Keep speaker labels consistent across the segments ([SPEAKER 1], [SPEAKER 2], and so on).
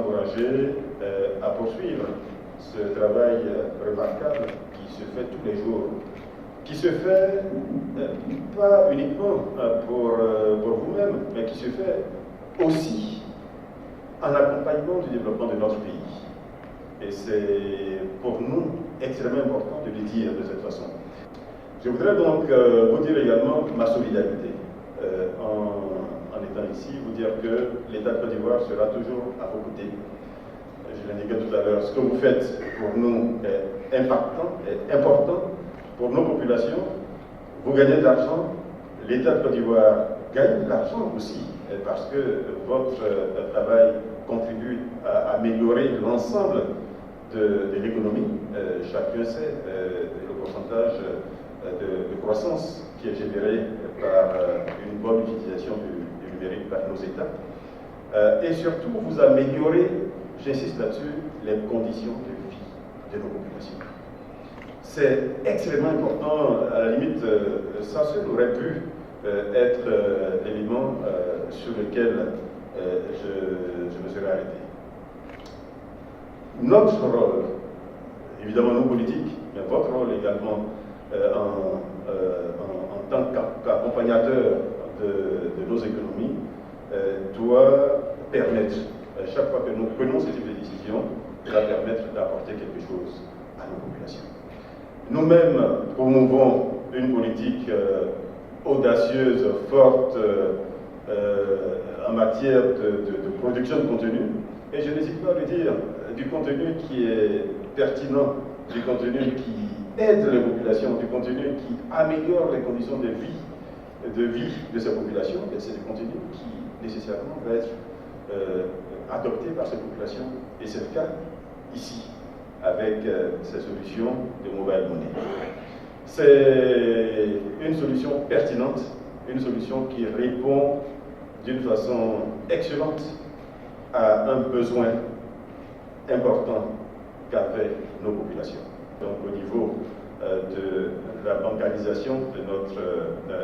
[SPEAKER 1] encourager à poursuivre ce travail remarquable qui se fait tous les jours, qui se fait pas uniquement pour vous-même, mais qui se fait aussi en accompagnement du développement de notre pays. Et c'est pour nous extrêmement important de le dire de cette façon. Je voudrais donc vous dire également ma solidarité en étant ici, vous dire que l'État de Côte d'Ivoire sera toujours à vos côtés. Je l'indiquais tout à l'heure, ce que vous faites pour nous est impactant, est important pour nos populations. Vous gagnez de l'argent, l'État de Côte d'Ivoire gagne de l'argent aussi, parce que votre travail contribue à améliorer l'ensemble de l'économie. Chacun sait le pourcentage de croissance qui est généré par une bonne utilisation du numérique par nos États. Et surtout, vous améliorez, j'insiste là-dessus, les conditions de vie de nos populations. C'est extrêmement important, à la limite, ça seul aurait pu être l'élément sur lequel je me serais arrêté. Notre rôle, évidemment nous politiques, mais votre rôle également en tant qu'accompagnateur de nos économies, doit permettre, chaque fois que nous prenons ce type de décision, doit permettre d'apporter quelque chose à nos populations. Nous-mêmes promouvons une politique audacieuse, forte en matière de production de contenu, et je n'hésite pas à le dire, du contenu qui est pertinent, du contenu qui aide les populations, du contenu qui améliore les conditions de vie de ces populations, et c'est du contenu qui nécessairement va être adopté par ces populations, et c'est le cas ici, avec ces solutions de mobile money. C'est une solution pertinente, une solution qui répond d'une façon excellente à un besoin important qu'avaient nos populations. Donc au niveau de la bancarisation de notre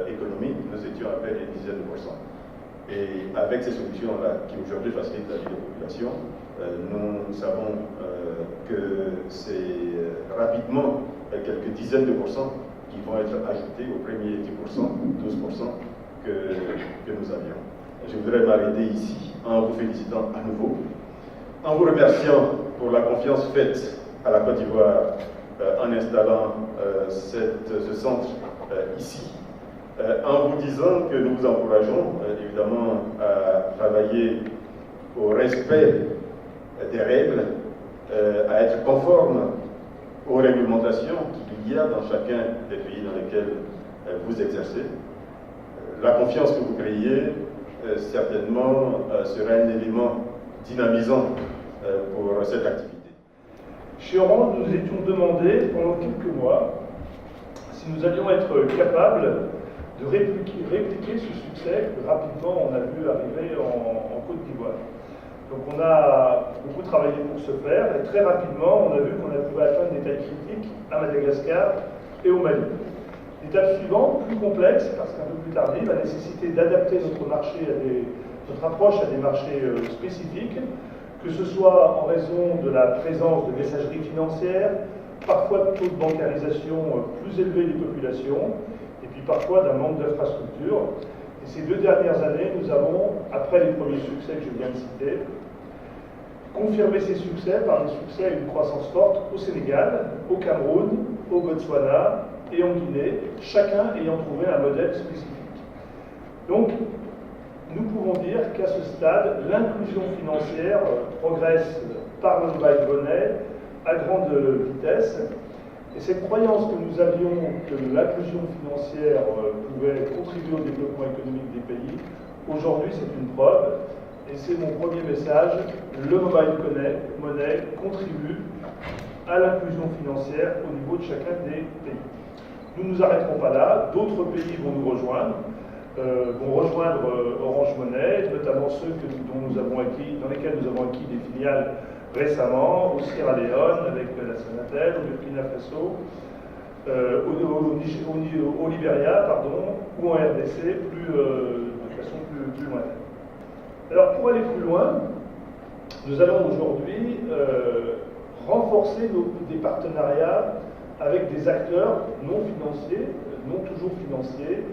[SPEAKER 1] économie, nous étions à peine une dizaine de pourcents. Et avec ces solutions-là, qui aujourd'hui facilitent la vie des populations, nous savons que c'est rapidement quelques dizaines de pourcents qui vont être ajoutés aux premiers 10%, 12% que nous avions. Je voudrais m'arrêter ici en vous félicitant à nouveau, en vous remerciant pour la confiance faite à la Côte d'Ivoire en installant ce centre ici, en vous disant que nous vous encourageons évidemment à travailler au respect des règles, à être conforme aux réglementations qu'il y a dans chacun des pays dans lesquels vous exercez. La confiance que vous créez certainement sera un élément dynamisant pour cette activité.
[SPEAKER 2] Chez Orange, nous étions demandés pendant quelques mois si nous allions être capables de répliquer ce succès que rapidement on a vu arriver en Côte d'Ivoire. Donc on a beaucoup travaillé pour ce faire et très rapidement on a vu qu'on pouvait atteindre des tailles critiques à Madagascar et au Mali. L'étape suivante, plus complexe, parce qu'un peu plus tardive, a nécessité d'adapter notre approche à des marchés spécifiques, que ce soit en raison de la présence de messageries financières, parfois de taux de bancarisation plus élevés des populations, et puis parfois d'un manque d'infrastructures. Et ces 2 dernières années, nous avons, après les premiers succès que je viens de citer, confirmé ces succès par des succès à une croissance forte au Sénégal, au Cameroun, au Botswana et en Guinée, chacun ayant trouvé un modèle spécifique. Donc, nous pouvons dire qu'à ce stade, l'inclusion financière progresse par le mobile money à grande vitesse. Et cette croyance que nous avions que l'inclusion financière pouvait contribuer au développement économique des pays, aujourd'hui c'est une preuve. Et c'est mon premier message, le mobile money contribue à l'inclusion financière au niveau de chacun des pays. Nous ne nous arrêterons pas là, d'autres pays vont nous rejoindre. Orange Money, notamment ceux dans lesquels nous avons acquis des filiales récemment, au Sierra Leone avec la Sonatel, au Burkina Faso, au Libéria, ou en RDC, de façon plus lointaine. Alors pour aller plus loin, Nous allons aujourd'hui renforcer des partenariats avec des acteurs non financiers, non toujours financiers,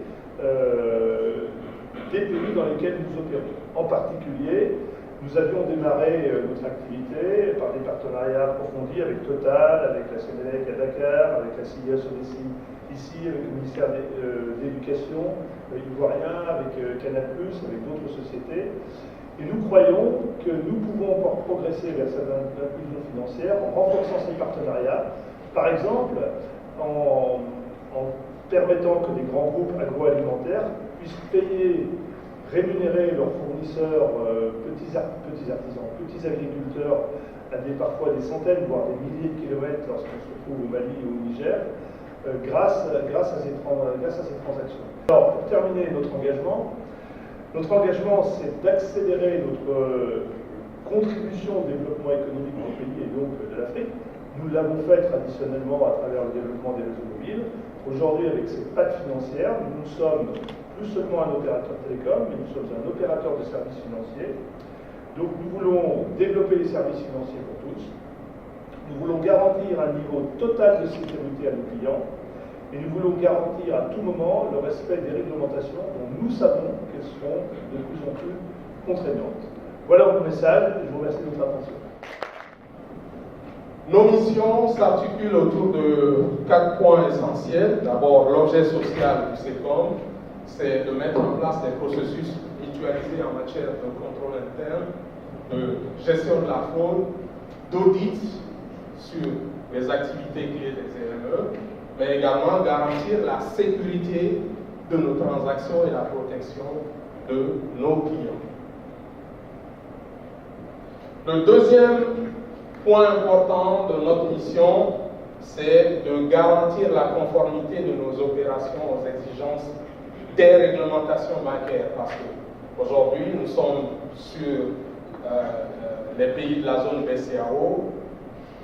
[SPEAKER 2] des pays dans lesquels nous opérons. En particulier, nous avions démarré notre activité par des partenariats approfondis avec Total, avec la Sénélec à Dakar, avec la CIS ici, avec le ministère de l'Éducation ivoirien, avec Canal+, avec d'autres sociétés. Et nous croyons que nous pouvons encore progresser vers cette inclusion financière en renforçant ces partenariats, par exemple en permettant que des grands groupes agroalimentaires puissent payer, rémunérer leurs fournisseurs, petits artisans, petits agriculteurs, à parfois des centaines, voire des milliers de kilomètres lorsqu'on se trouve au Mali ou au Niger, grâce à ces transactions. Alors, pour terminer notre engagement, c'est d'accélérer notre contribution au développement économique du pays et donc de l'Afrique. Nous l'avons fait traditionnellement à travers le développement des réseaux mobiles. Aujourd'hui, avec ces pattes financières, nous sommes plus seulement un opérateur télécom, mais nous sommes un opérateur de services financiers. Donc nous voulons développer les services financiers pour tous. Nous voulons garantir un niveau total de sécurité à nos clients. Et nous voulons garantir à tout moment le respect des réglementations dont nous savons qu'elles seront de plus en plus contraignantes. Voilà mon message, et je vous remercie de votre attention.
[SPEAKER 3] Nos missions s'articulent autour de 4 points essentiels. D'abord, l'objet social du SECOM, c'est de mettre en place des processus mutualisés en matière de contrôle interne, de gestion de la fraude, d'audit sur les activités clés des CME, mais également garantir la sécurité de nos transactions et la protection de nos clients. Le deuxième point important de notre mission, c'est de garantir la conformité de nos opérations aux exigences des réglementations bancaires, parce qu'aujourd'hui, nous sommes sur les pays de la zone BCAO,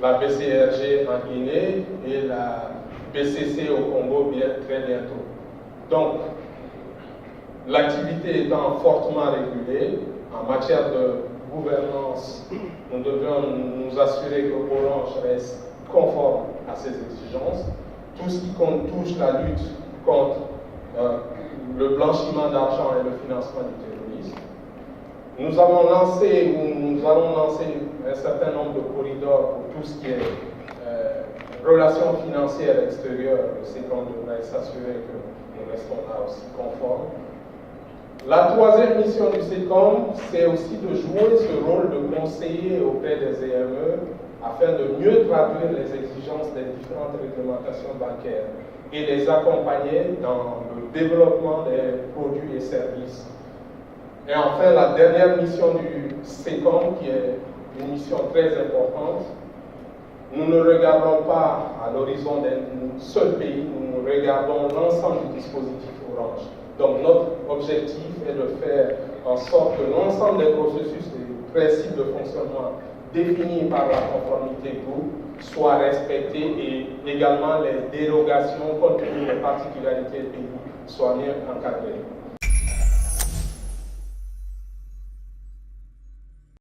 [SPEAKER 3] la BCRG en Guinée et la BCC au Congo très bientôt. Donc, l'activité étant fortement régulée, en matière de gouvernance, nous devons nous assurer que Orange reste conforme à ces exigences. Tout ce qui touche la lutte contre le blanchiment d'argent et le financement du terrorisme. Nous avons lancé, ou nous allons lancer un certain nombre de corridors pour tout ce qui est relations financières extérieures. Le SECOM devrait s'assurer que nous restons là aussi conformes. La troisième mission du SECOM, c'est aussi de jouer ce rôle de conseiller auprès des EME afin de mieux traduire les exigences des différentes réglementations bancaires et les accompagner dans le développement des produits et services. Et enfin, la dernière mission du SECOM, qui est une mission très importante, nous ne regardons pas à l'horizon d'un seul pays, nous regardons l'ensemble du dispositif Orange. Donc notre objectif est de faire en sorte que l'ensemble des processus et principes de fonctionnement définis par la conformité groupe soient respectés et également les dérogations compte tenu des particularités du pays soient mieux encadrées.